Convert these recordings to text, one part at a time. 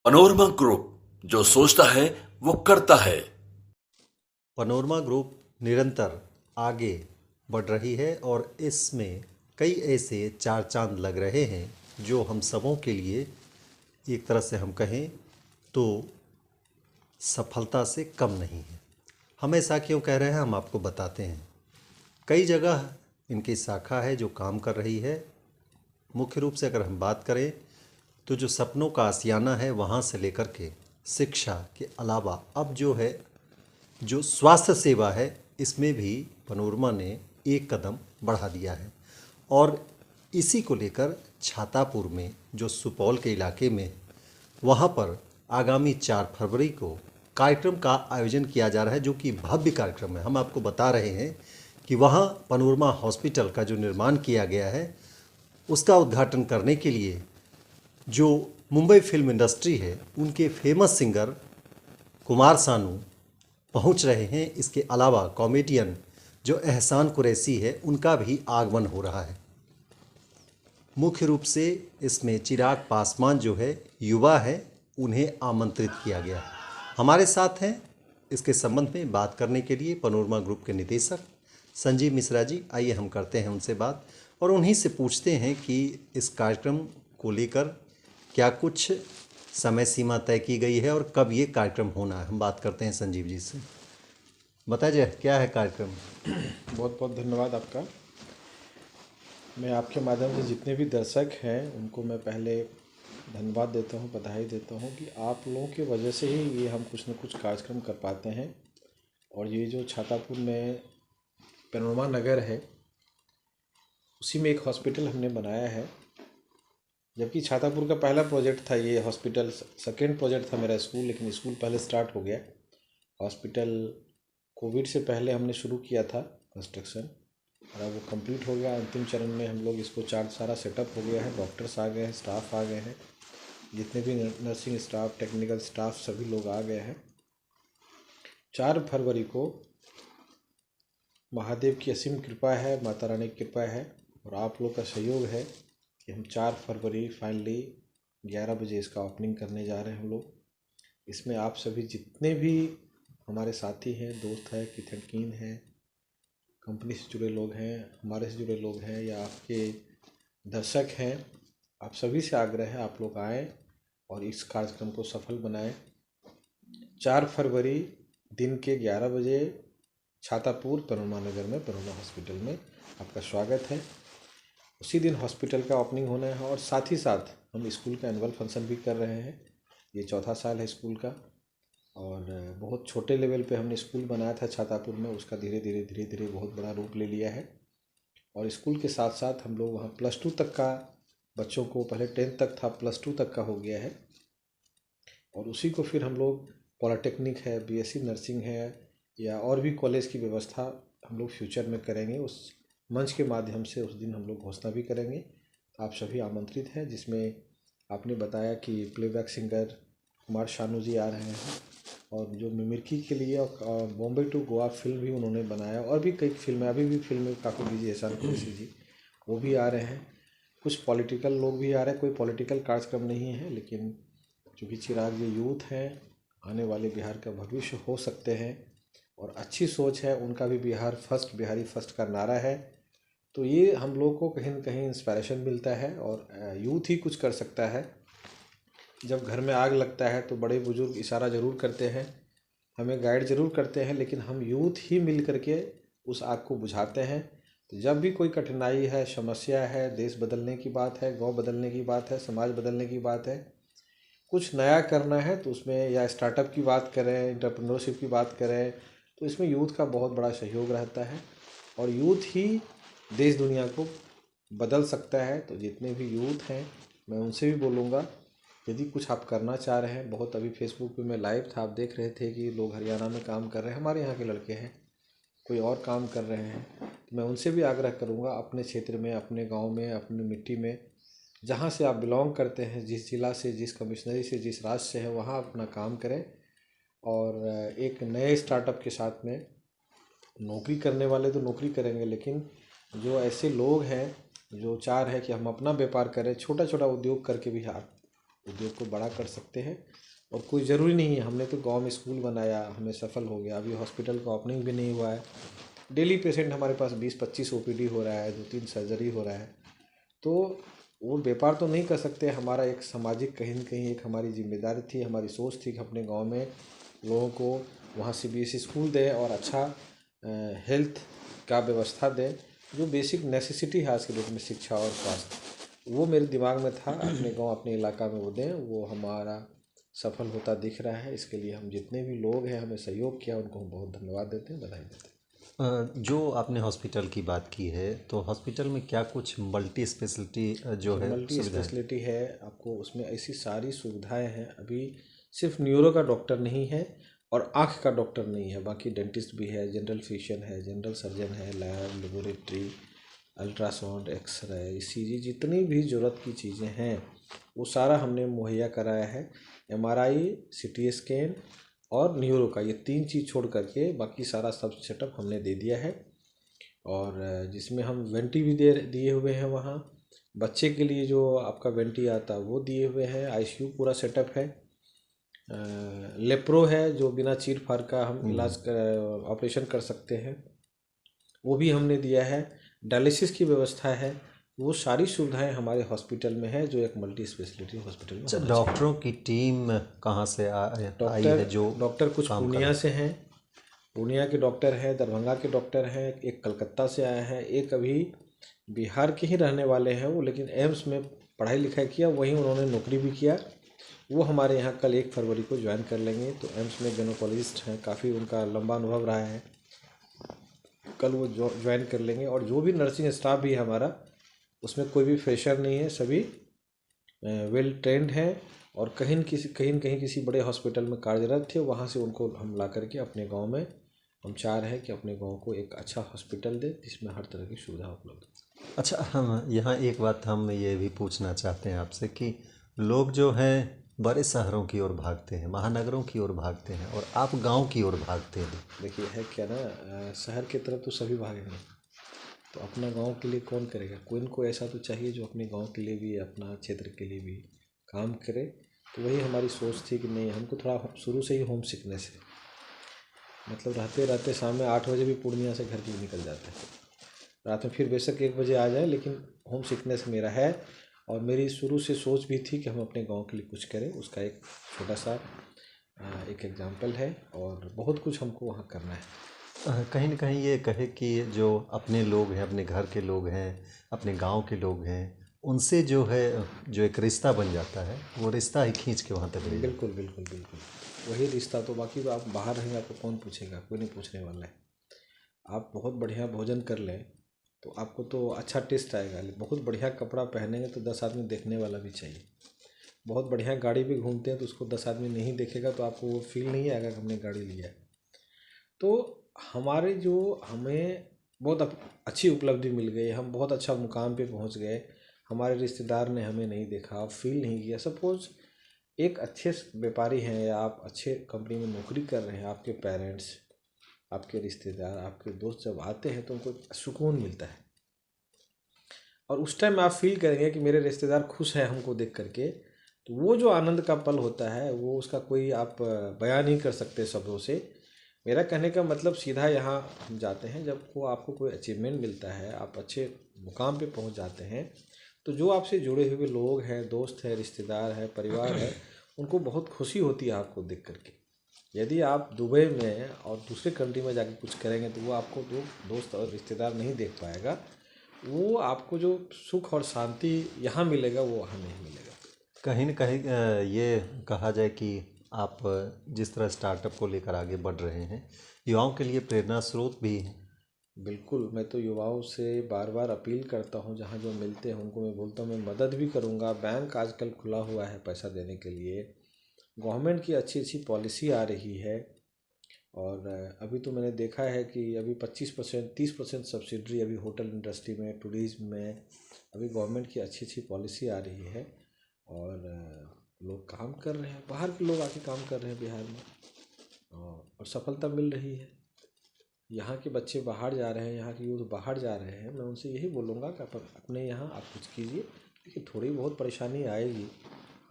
Panorama group, जो सोचता है वो करता है। पनोरमा ग्रुप निरंतर आगे बढ़ रही है और इसमें कई ऐसे चार चांद लग रहे हैं जो हम सबों के लिए एक तरह से हम कहें तो सफलता से कम नहीं है। हम ऐसा क्यों कह रहे हैं, हम आपको बताते हैं। कई जगह इनकी शाखा है जो काम कर रही है। मुख्य रूप से अगर हम बात करें तो जो सपनों का आशियाना है वहाँ से लेकर के शिक्षा के अलावा अब जो है जो स्वास्थ्य सेवा है इसमें भी पनोरमा ने एक कदम बढ़ा दिया है। और इसी को लेकर छातापुर में जो सुपौल के इलाके में वहाँ पर आगामी 4 फरवरी को कार्यक्रम का आयोजन किया जा रहा है, जो कि भव्य कार्यक्रम है। हम आपको बता रहे हैं कि वहाँ पनोरमा हॉस्पिटल का जो निर्माण किया गया है उसका उद्घाटन करने के लिए जो मुंबई फिल्म इंडस्ट्री है उनके फेमस सिंगर कुमार सानू पहुंच रहे हैं। इसके अलावा कॉमेडियन जो एहसान कुरैशी है उनका भी आगमन हो रहा है। मुख्य रूप से इसमें चिराग पासवान जो है युवा है, उन्हें आमंत्रित किया गया है। हमारे साथ हैं इसके संबंध में बात करने के लिए पनोरमा ग्रुप के निदेशक संजीव मिश्रा जी। आइए हम करते हैं उनसे बात और उन्हीं से पूछते हैं कि इस कार्यक्रम को लेकर क्या कुछ समय सीमा तय की गई है और कब ये कार्यक्रम होना है। हम बात करते हैं संजीव जी से। बताइए क्या है कार्यक्रम। बहुत बहुत धन्यवाद आपका। मैं आपके माध्यम से जितने भी दर्शक हैं उनको मैं पहले धन्यवाद देता हूं, बधाई देता हूं कि आप लोगों की वजह से ही ये हम कुछ न कुछ कार्यक्रम कर पाते हैं। और ये जो छातापुर में पनोरमा नगर है उसी में एक हॉस्पिटल हमने बनाया है। जबकि छातापुर का पहला प्रोजेक्ट था ये हॉस्पिटल, सेकेंड प्रोजेक्ट था मेरा स्कूल, लेकिन स्कूल पहले स्टार्ट हो गया। हॉस्पिटल कोविड से पहले हमने शुरू किया था कंस्ट्रक्शन और अब वो कंप्लीट हो गया। अंतिम चरण में हम लोग इसको सारा सेटअप हो गया है। डॉक्टर्स आ गए हैं, स्टाफ आ गए हैं, जितने भी नर्सिंग स्टाफ, टेक्निकल स्टाफ सभी लोग आ गए हैं। 4 फरवरी को महादेव की असीम कृपा है, माता रानी की कृपा है और आप लोग का सहयोग है कि हम 4 फरवरी फाइनली 11 बजे इसका ओपनिंग करने जा रहे हैं हम लोग। इसमें आप सभी जितने भी हमारे साथी हैं, दोस्त हैं, कितनकीन हैं, कंपनी से जुड़े लोग हैं, हमारे से जुड़े लोग हैं या आपके दर्शक हैं, आप सभी से आग्रह है आप लोग आएँ और इस कार्यक्रम को सफल बनाएं। 4 फरवरी दिन के 11 बजे छातापुर पनोरमा नगर में पनोरमा हॉस्पिटल में आपका स्वागत है। उसी दिन हॉस्पिटल का ओपनिंग होना है और साथ ही साथ हम स्कूल का एनुअल फंक्शन भी कर रहे हैं। ये चौथा साल है स्कूल का और बहुत छोटे लेवल पे हमने स्कूल बनाया था छातापुर में, उसका धीरे धीरे बहुत बड़ा रूप ले लिया है। और स्कूल के साथ साथ हम लोग वहाँ +2 तक का बच्चों को, पहले 10th तक था, +2 तक का हो गया है। और उसी को फिर हम लोग पॉलिटेक्निक है, बीएससी नर्सिंग है या और भी कॉलेज की व्यवस्था हम लोग फ्यूचर में करेंगे। उस मंच के माध्यम से उस दिन हम लोग घोषणा भी करेंगे। आप सभी आमंत्रित हैं, जिसमें आपने बताया कि प्लेबैक सिंगर कुमार शानू जी आ रहे हैं और जो मिमिक्री के लिए बॉम्बे टू गोवा फिल्म भी उन्होंने बनाया और भी कई फिल्में, अभी भी फिल्में काफ़ी बिजी है, एहसान कुरैशी जी वो भी आ रहे हैं। कुछ पॉलिटिकल लोग भी आ रहे हैं, कोई पॉलिटिकल कार्यक्रम नहीं है, लेकिन चूँकि चिराग जी यूथ हैं, आने वाले बिहार का भविष्य हो सकते हैं और अच्छी सोच है उनका भी। बिहार फर्स्ट, बिहारी फर्स्ट का नारा है, तो ये हम लोग को कहीं न कहीं इंस्पिरेशन मिलता है और यूथ ही कुछ कर सकता है। जब घर में आग लगता है तो बड़े बुजुर्ग इशारा ज़रूर करते हैं, हमें गाइड ज़रूर करते हैं, लेकिन हम यूथ ही मिल करके उस आग को बुझाते हैं। तो जब भी कोई कठिनाई है, समस्या है, देश बदलने की बात है, गांव बदलने की बात है, समाज बदलने की बात है, कुछ नया करना है, तो उसमें या स्टार्टअप की बात करें, एंटरप्रेन्योरशिप की बात करें, तो इसमें यूथ का बहुत बड़ा सहयोग रहता है और यूथ ही देश दुनिया को बदल सकता है। तो जितने भी यूथ हैं मैं उनसे भी बोलूँगा, यदि कुछ आप करना चाह रहे हैं, बहुत अभी फेसबुक पे मैं लाइव था, आप देख रहे थे कि लोग हरियाणा में काम कर रहे हैं, हमारे यहाँ के लड़के हैं, कोई और काम कर रहे हैं, तो मैं उनसे भी आग्रह करूँगा अपने क्षेत्र में, अपने गांव में, अपनी मिट्टी में, जहाँ से आप बिलोंग करते हैं, जिस जिला से, जिस कमिश्नरी से, जिस राज्य से है, वहाँ अपना काम करें। और एक नए स्टार्टअप के साथ में नौकरी करने वाले तो नौकरी करेंगे, लेकिन जो ऐसे लोग हैं जो चाह रहे हैं कि हम अपना व्यापार करें, छोटा छोटा उद्योग करके भी आप उद्योग को बड़ा कर सकते हैं। और कोई ज़रूरी नहीं है, हमने तो गांव में स्कूल बनाया, हमें सफल हो गया, अभी हॉस्पिटल का ओपनिंग भी नहीं हुआ है। डेली पेशेंट हमारे पास 20-25 ओपीडी हो रहा है, 2-3 सर्जरी हो रहा है। तो वो व्यापार तो नहीं कर सकते, हमारा एक सामाजिक कहीं न कहीं एक हमारी जिम्मेदारी थी, हमारी सोच थी कि अपने गांव में लोगों को वहाँ सीबीएसई स्कूल दें और अच्छा हेल्थ का व्यवस्था दें, जो बेसिक नेसेसिटी है आज के डेट में, शिक्षा और स्वास्थ्य। वो मेरे दिमाग में था, अपने गांव अपने इलाका में वो दें, वो हमारा सफल होता दिख रहा है। इसके लिए हम जितने भी लोग हैं हमें सहयोग किया, उनको हम बहुत धन्यवाद देते हैं, बधाई देते हैं। जो आपने हॉस्पिटल की बात की है, तो हॉस्पिटल में क्या कुछ मल्टी स्पेशलिटी जो है मल्टी सुविधाएं? स्पेशलिटी है, आपको उसमें ऐसी सारी सुविधाएं हैं। अभी सिर्फ न्यूरो का डॉक्टर नहीं है और आँख का डॉक्टर नहीं है, बाकी डेंटिस्ट भी है, जनरल फिजिशियन है, जनरल सर्जन है, lab, laboratory, ultrasound, X ray, ECG, जितनी भी ज़रूरत की चीज़ें हैं वो सारा हमने मुहैया कराया है। एमआरआई, सीटी स्कैन और न्यूरो का, ये 3 चीज़ छोड़ करके बाकी सारा सब सेटअप हमने दे दिया है। और जिसमें हम वेंटी भी दे दिए हुए हैं वहाँ। बच्चे के लिए जो आपका वेंटी आता है वो दिए हुए हैं। आईसीयू पूरा सेटअप है। लेप्रो है जो बिना चीर फाड़ का हम इलाज कर ऑपरेशन कर सकते हैं, वो भी हमने दिया है। डायलिसिस की व्यवस्था है। वो सारी सुविधाएं हमारे हॉस्पिटल में है, जो एक मल्टी स्पेशलिटी हॉस्पिटल में अच्छा, होना चाहिए। डॉक्टरों की टीम कहाँ से आई डॉक्टर है जो डॉक्टर कुछ काम कर पूर्णिया रहे से हैं, पूर्णिया के डॉक्टर हैं, दरभंगा के डॉक्टर हैं, एक कलकत्ता से आए हैं, एक अभी बिहार के ही रहने वाले हैं वो, लेकिन एम्स में पढ़ाई लिखाई किया, वहीं उन्होंने नौकरी भी किया। वो हमारे यहाँ कल 1 फरवरी को ज्वाइन कर लेंगे। तो एम्स में गायनोकोलॉजिस्ट हैं, काफ़ी उनका लंबा अनुभव रहा है, कल वो ज्वाइन कर लेंगे। और जो भी नर्सिंग स्टाफ भी है हमारा, उसमें कोई भी फ्रेशर नहीं है, सभी वेल ट्रेंड हैं। और कहीं न कहीं किसी बड़े हॉस्पिटल में कार्यरत थे, वहाँ से उनको हम ला करके अपने गांव में हम चाह रहे हैं कि अपने गांव को एक अच्छा हॉस्पिटल दे जिसमें हर तरह की सुविधा उपलब्ध हो। अच्छा, हम यहाँ एक बात हम ये भी पूछना चाहते हैं आपसे कि लोग जो हैं बड़े शहरों की ओर भागते हैं, महानगरों की ओर भागते हैं, और आप गांव की ओर भागते हैं। देखिए है क्या ना, शहर की तरफ तो सभी भागेंगे, तो अपना गांव के लिए कौन करेगा? कोई न कोई ऐसा तो चाहिए जो अपने गांव के लिए भी, अपना क्षेत्र के लिए भी काम करे। तो वही हमारी सोच थी कि नहीं, हमको थोड़ा शुरू से ही होम सिकनेस है, मतलब रहते रहते शाम में 8 बजे भी पूर्णिया से घर के लिए निकल जाते हैं, रात में फिर बेशक 1 बजे आ जाए, लेकिन होम सिकनेस मेरा है। और मेरी शुरू से सोच भी थी कि हम अपने गांव के लिए कुछ करें, उसका एक छोटा सा एक एग्जाम्पल है, और बहुत कुछ हमको वहाँ करना है। कहीं न कहीं ये कहे कि जो अपने लोग हैं, अपने घर के लोग हैं, अपने गांव के लोग हैं, उनसे जो है जो एक रिश्ता बन जाता है, वो रिश्ता ही खींच के वहाँ तक ले जाता बिल्कुल बिल्कुल बिल्कुल, वही रिश्ता। तो बाकी आप बाहर रहेंगे, आपको कौन पूछेगा? कोई नहीं पूछने वाला है। आप बहुत बढ़िया भोजन कर लें तो आपको तो अच्छा टेस्ट आएगा, लेकिन बहुत बढ़िया कपड़ा पहनेंगे तो 10 आदमी देखने वाला भी चाहिए। बहुत बढ़िया गाड़ी भी घूमते हैं तो उसको 10 आदमी नहीं देखेगा तो आपको वो फील नहीं आएगा कि हमने गाड़ी लिया है। तो हमारे जो हमें बहुत अच्छी उपलब्धि मिल गई, हम बहुत अच्छा मुकाम पे पहुंच गए, हमारे रिश्तेदार ने हमें नहीं देखा, आप फील नहीं किया। सपोज एक अच्छे व्यापारी हैं या आप अच्छे कंपनी में नौकरी कर रहे हैं, आपके पेरेंट्स, आपके रिश्तेदार, आपके दोस्त जब आते हैं तो उनको सुकून मिलता है, और उस टाइम आप फील करेंगे कि मेरे रिश्तेदार खुश हैं हमको देख करके। तो वो जो आनंद का पल होता है वो उसका कोई आप बयान नहीं कर सकते शब्दों से। मेरा कहने का मतलब सीधा यहाँ हम जाते हैं, जब वो आपको कोई अचीवमेंट मिलता है, आप अच्छे मुकाम पे पहुँच जाते हैं, तो जो आपसे जुड़े हुए लोग हैं, दोस्त हैं, रिश्तेदार हैं, परिवार है, उनको बहुत खुशी होती है आपको देख करके। यदि आप दुबई में और दूसरे कंट्री में जाके कुछ करेंगे तो वो आपको दोस्त और रिश्तेदार नहीं देख पाएगा। वो आपको जो सुख और शांति यहाँ मिलेगा वो वहाँ नहीं मिलेगा। कहीं न कहीं ये कहा जाए कि आप जिस तरह स्टार्टअप को लेकर आगे बढ़ रहे हैं, युवाओं के लिए प्रेरणा स्रोत भी हैं। बिल्कुल, मैं तो युवाओं से बार बार अपील करता हूँ, जहाँ जो मिलते हैं उनको मैं बोलता हूँ मैं मदद भी करूँगा। बैंक आजकल खुला हुआ है पैसा देने के लिए, गवर्नमेंट की अच्छी अच्छी पॉलिसी आ रही है। और अभी तो मैंने देखा है कि अभी 25% 30% सब्सिडी अभी होटल इंडस्ट्री में, टूरिज्म में अभी गवर्नमेंट की अच्छी अच्छी पॉलिसी आ रही है। और लोग काम कर रहे हैं, बाहर के लोग आके काम कर रहे हैं बिहार में, और सफलता मिल रही है। यहाँ के बच्चे बाहर जा रहे हैं, यहाँ के यूथ बाहर जा रहे हैं। मैं उनसे यही बोलूँगा कि अपने यहाँ आप कुछ कीजिए, देखिए थोड़ी बहुत परेशानी आएगी,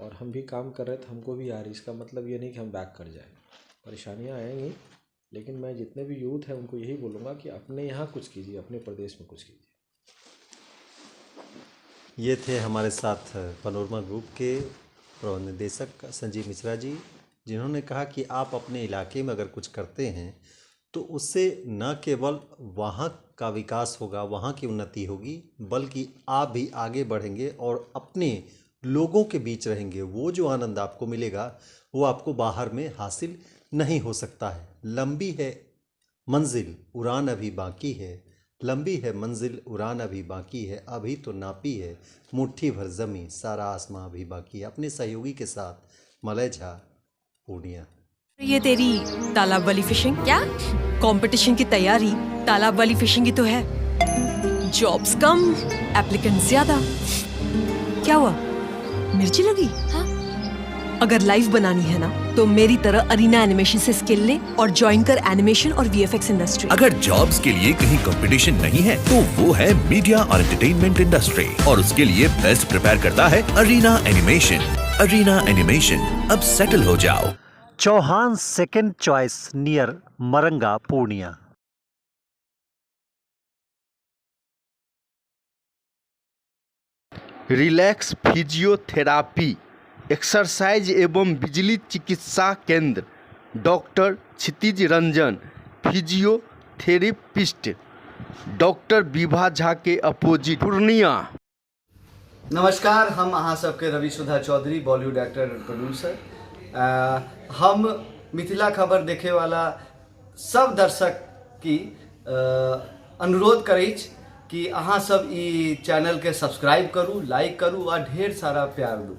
और हम भी काम कर रहे थे, हमको भी आ रही। इसका मतलब ये नहीं कि हम बैक कर जाएं, परेशानियां आएंगी, लेकिन मैं जितने भी यूथ हैं उनको यही बोलूँगा कि अपने यहाँ कुछ कीजिए, अपने प्रदेश में कुछ कीजिए। ये थे हमारे साथ पनोरमा ग्रुप के प्रबंध निदेशक संजीव मिश्रा जी, जिन्होंने कहा कि आप अपने इलाके में अगर कुछ करते हैं तो उससे न केवल वहाँ का विकास होगा, वहाँ की उन्नति होगी, बल्कि आप भी आगे बढ़ेंगे और अपने लोगों के बीच रहेंगे। वो जो आनंद आपको मिलेगा वो आपको बाहर में हासिल नहीं हो सकता है। लंबी है मंजिल उड़ान अभी बाकी है, लंबी है मंजिल उड़ान अभी बाकी है, अभी तो नापी है मुट्ठी भर ज़मीं, सारा आसमां अभी बाकी है। अपने सहयोगी के साथ मलय झा, पूर्णिया। ये तेरी तालाब वाली फिशिंग क्या? कंपटीशन की तैयारी तालाब वाली फिशिंग ही तो है। जॉब्स कम, एप्लीकेंट ज्यादा। क्या हुआ, मिर्ची लगी? हाँ? अगर लाइव बनानी है ना तो मेरी तरह अरीना एनिमेशन से स्किल ले और ज्वाइन कर एनिमेशन और वीएफएक्स इंडस्ट्री। अगर जॉब्स के लिए कहीं कंपटीशन नहीं है तो वो है मीडिया और एंटरटेनमेंट इंडस्ट्री, और उसके लिए बेस्ट प्रिपेयर करता है अरीना एनिमेशन। अरीना एनिमेशन, अब सेटल हो जाओ। Chauhan second choice near Maranga, Purnia. Relax physiotherapy exercise एवं बिजली चिकित्सा केंद्र, doctor Kshitij Ranjan physiotherapist, doctor Vibha Jha के अपोजिट, पूर्णिया। नमस्कार, हम अहाँ सबके Ravi Sudha Chaudhary, Bollywood actor and producer. हम मिथिला खबर देखे वाला सब दर्शक की अनुरोध करै छी कि अहाँ सब ई चैनल के सब्सक्राइब करू, लाइक करू और ढेर सारा प्यार दू।